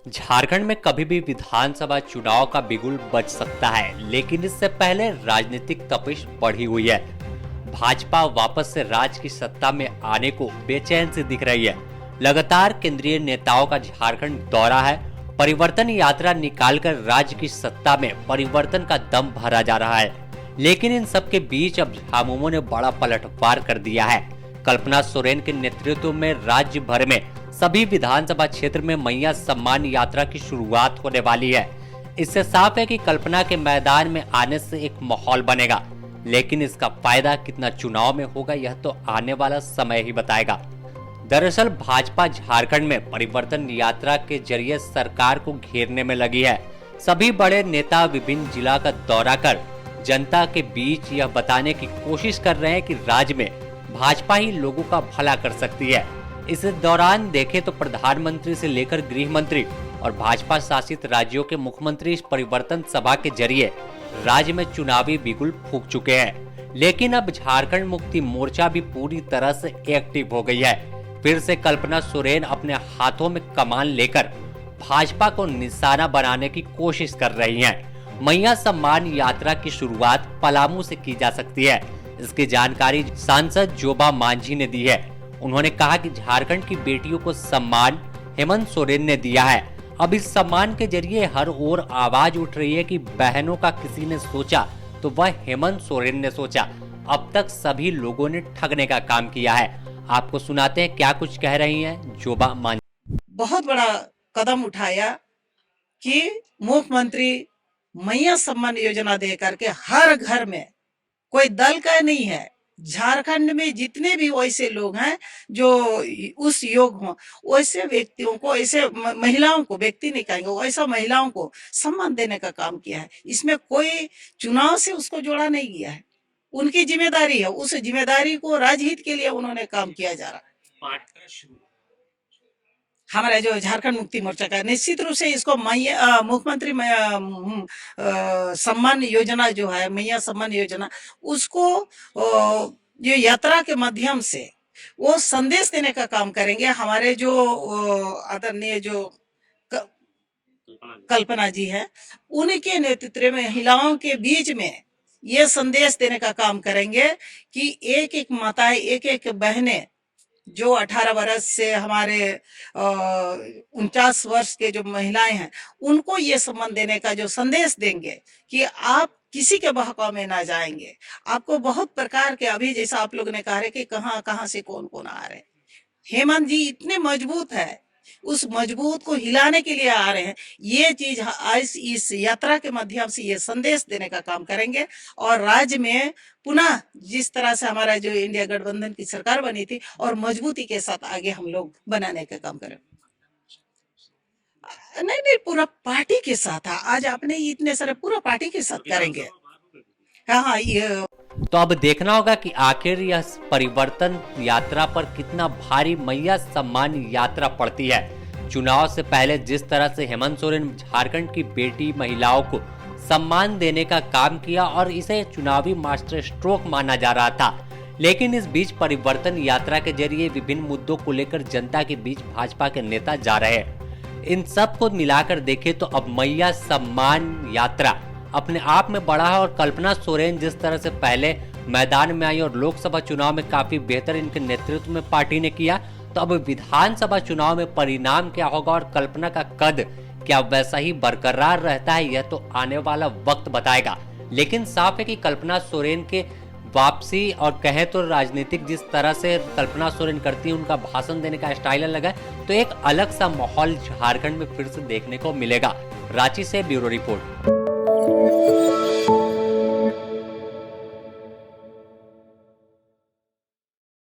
झारखंड में कभी भी विधानसभा चुनाव का बिगुल बज सकता है, लेकिन इससे पहले राजनीतिक तपिश बढ़ी हुई है। भाजपा वापस से राज्य की सत्ता में आने को बेचैन से दिख रही है। लगातार केंद्रीय नेताओं का झारखंड दौरा है। परिवर्तन यात्रा निकालकर राज्य की सत्ता में परिवर्तन का दम भरा जा रहा है। लेकिन इन सब के बीच अब झामुमो ने बड़ा पलटवार कर दिया है। कल्पना सोरेन के नेतृत्व में राज्य भर में सभी विधानसभा क्षेत्र में मैया सम्मान यात्रा की शुरुआत होने वाली है। इससे साफ है कि कल्पना के मैदान में आने से एक माहौल बनेगा, लेकिन इसका फायदा कितना चुनाव में होगा यह तो आने वाला समय ही बताएगा। दरअसल भाजपा झारखंड में परिवर्तन यात्रा के जरिए सरकार को घेरने में लगी है। सभी बड़े नेता विभिन्न जिला का दौरा कर जनता के बीच यह बताने की कोशिश कर रहे हैं कि राज्य में भाजपा ही लोगों का भला कर सकती है। इस दौरान देखें तो प्रधानमंत्री से लेकर गृह मंत्री और भाजपा शासित राज्यों के मुख्यमंत्री इस परिवर्तन सभा के जरिए राज्य में चुनावी बिगुल फूंक चुके हैं। लेकिन अब झारखंड मुक्ति मोर्चा भी पूरी तरह से एक्टिव हो गई है। फिर से कल्पना सोरेन अपने हाथों में कमान लेकर भाजपा को निशाना बनाने की कोशिश कर रही हैं। मैया सम्मान यात्रा की शुरुआत पलामू से की जा सकती है। इसकी जानकारी सांसद जोबा मांझी ने दी है। उन्होंने कहा कि झारखंड की बेटियों को सम्मान हेमंत सोरेन ने दिया है। अब इस सम्मान के जरिए हर ओर आवाज उठ रही है कि बहनों का किसी ने सोचा तो वह हेमंत सोरेन ने सोचा। अब तक सभी लोगों ने ठगने का काम किया है। आपको सुनाते हैं क्या कुछ कह रही हैं जोबा मांझी। बहुत बड़ा कदम उठाया कि मुख्यमंत्री मैया सम्मान योजना दे करके हर घर में, कोई दल का नहीं है, झारखंड में जितने भी वैसे लोग हैं जो उस योग हों, वैसे व्यक्तियों को, ऐसे महिलाओं को, व्यक्ति नहीं कहेंगे, वैसा महिलाओं को सम्मान देने का काम किया है। इसमें कोई चुनाव से उसको जोड़ा नहीं गया है। उनकी जिम्मेदारी है, उस जिम्मेदारी को राजहित के लिए उन्होंने काम किया जा रहा है। हमारा जो झारखंड मुक्ति मोर्चा का निश्चित रूप से इसको मुख्यमंत्री सम्मान योजना जो है, मैया सम्मान योजना, उसको जो यात्रा के माध्यम से वो संदेश देने का काम करेंगे। हमारे जो आदरणीय जो कल्पना जी है, उनके नेतृत्व में महिलाओं के बीच में ये संदेश देने का काम करेंगे कि एक एक माताएं, एक एक बहनें जो 18 वर्ष से हमारे 49 वर्ष के जो महिलाएं हैं, उनको ये सम्मान देने का जो संदेश देंगे कि आप किसी के बहकावे में ना जाएंगे। आपको बहुत प्रकार के, अभी जैसा आप लोग ने कहा है कि कहां कहां से कौन कौन आ रहे हैं, हेमंत जी इतने मजबूत है, उस मजबूत को हिलाने के लिए आ रहे हैं। ये चीज आज इस यात्रा के माध्यम से ये संदेश देने का काम करेंगे और राज्य में पुनः जिस तरह से हमारा जो इंडिया गठबंधन की सरकार बनी थी और मजबूती के साथ आगे हम लोग बनाने का काम करें। नहीं, पूरा पार्टी के साथ है। आज आपने इतने सारे पूरा पार्टी के साथ करेंगे। हाँ, ये तो अब देखना होगा कि आखिर यह परिवर्तन यात्रा पर कितना भारी मैया सम्मान यात्रा पड़ती है। चुनाव से पहले जिस तरह से हेमंत सोरेन झारखंड की बेटी महिलाओं को सम्मान देने का काम किया और इसे चुनावी मास्टर स्ट्रोक माना जा रहा था, लेकिन इस बीच परिवर्तन यात्रा के जरिए विभिन्न मुद्दों को लेकर जनता के बीच भाजपा के नेता जा रहे हैं। इन सब को मिलाकर देखें तो अब मैया सम्मान यात्रा अपने आप में बढ़ा है और कल्पना सोरेन जिस तरह से पहले मैदान में आई और लोकसभा चुनाव में काफी बेहतर इनके नेतृत्व में पार्टी ने किया, तो अब विधानसभा चुनाव में परिणाम क्या होगा और कल्पना का कद क्या वैसा ही बरकरार रहता है यह तो आने वाला वक्त बताएगा। लेकिन साफ है कि कल्पना सोरेन के वापसी और कहें तो राजनीतिक जिस तरह से कल्पना सोरेन करती है, उनका भाषण देने का स्टाइल अलग है, तो एक अलग सा माहौल झारखंड में फिर से देखने को मिलेगा। रांची से ब्यूरो रिपोर्ट।